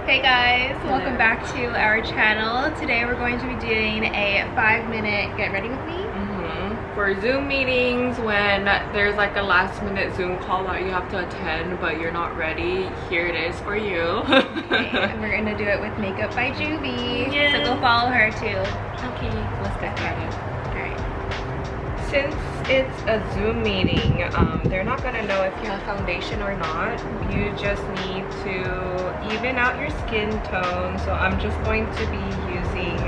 Hey guys, welcome back to our channel. Today we're going to be doing a 5-minute get ready with me. For Zoom meetings, when there's like a last minute Zoom call that you have to attend but you're not ready, here it is for you. Okay, and we're gonna do it with Makeup by Juvie. Yes. So go follow her too. Okay, let's get started. Alright. Since it's a Zoom meeting, they're not gonna know if you have foundation or not. You just need to even out your skin tone. So I'm just going to be using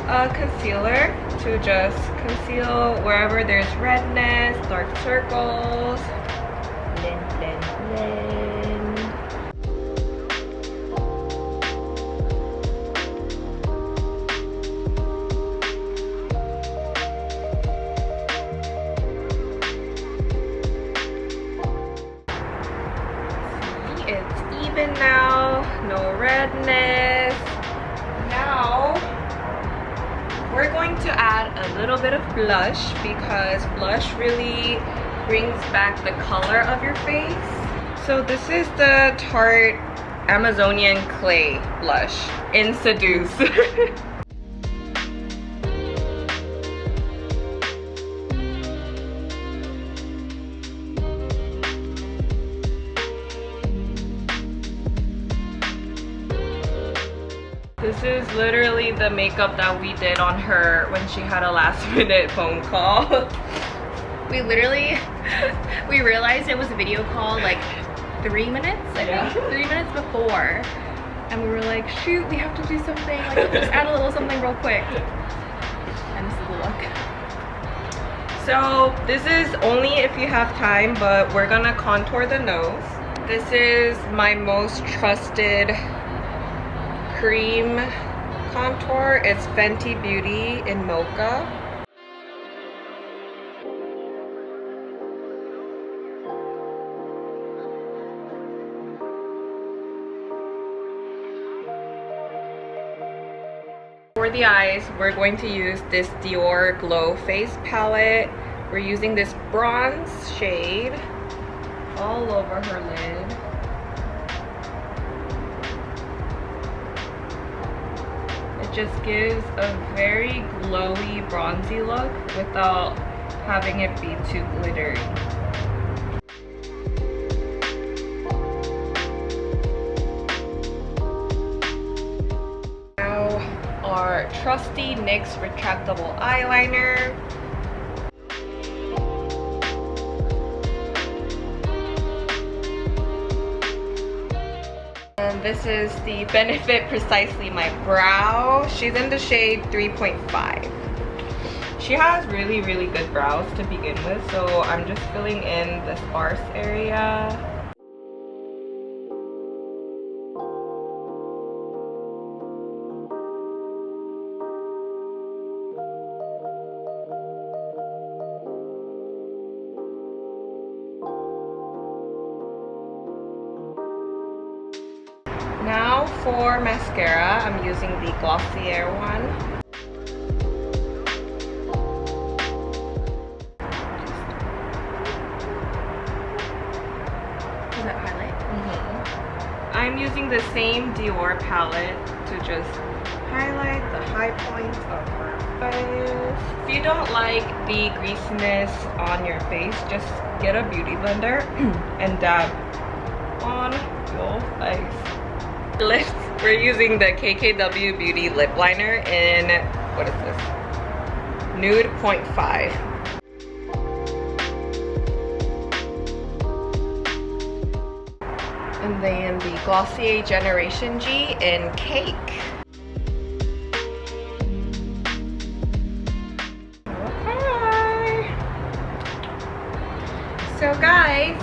a concealer to just conceal wherever there's redness, dark circles. Blend, blend, blend. See, it's even now, no redness. Now we're going to add a little bit of blush because blush really brings back the color of your face. So this is the Tarte Amazonian Clay blush in Seduce. This is literally the makeup that we did on her when she had a last minute phone call. We realized it was a video call like 3 minutes, I think, 3 minutes before. And we were like, shoot, we have to do something, like just add a little something real quick. And this is the look. So this is only if you have time, but we're gonna contour the nose. This is my most trusted cream contour. It's Fenty Beauty in Mocha. For the eyes, we're going to use this Dior Glow Face palette. We're using this bronze shade all over her lid. It just gives a very glowy, bronzy look without having it be too glittery. Now, our trusty NYX retractable eyeliner. And this is the Benefit Precisely My Brow. She's in the shade 3.5. She has really, really good brows to begin with, so I'm just filling in the sparse area. Now for mascara, I'm using the Glossier one. Does that highlight? I'm using the same Dior palette to just highlight the high points of her face. If you don't like the greasiness on your face, just get a beauty blender and dab on your face. Lips, we're using the KKW Beauty Lip Liner in, what is this? Nude 0.5. And then the Glossier Generation G in Cake. Okay. So guys,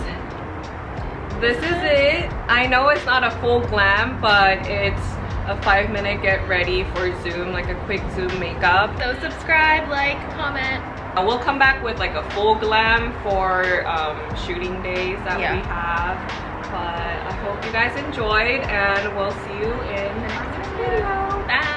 this is it. I know it's not a full glam, but it's a 5-minute get ready for Zoom, like a quick Zoom makeup. So subscribe, like, comment. We'll come back with like a full glam for shooting days that we have. But I hope you guys enjoyed, and we'll see you in the next video. Bye.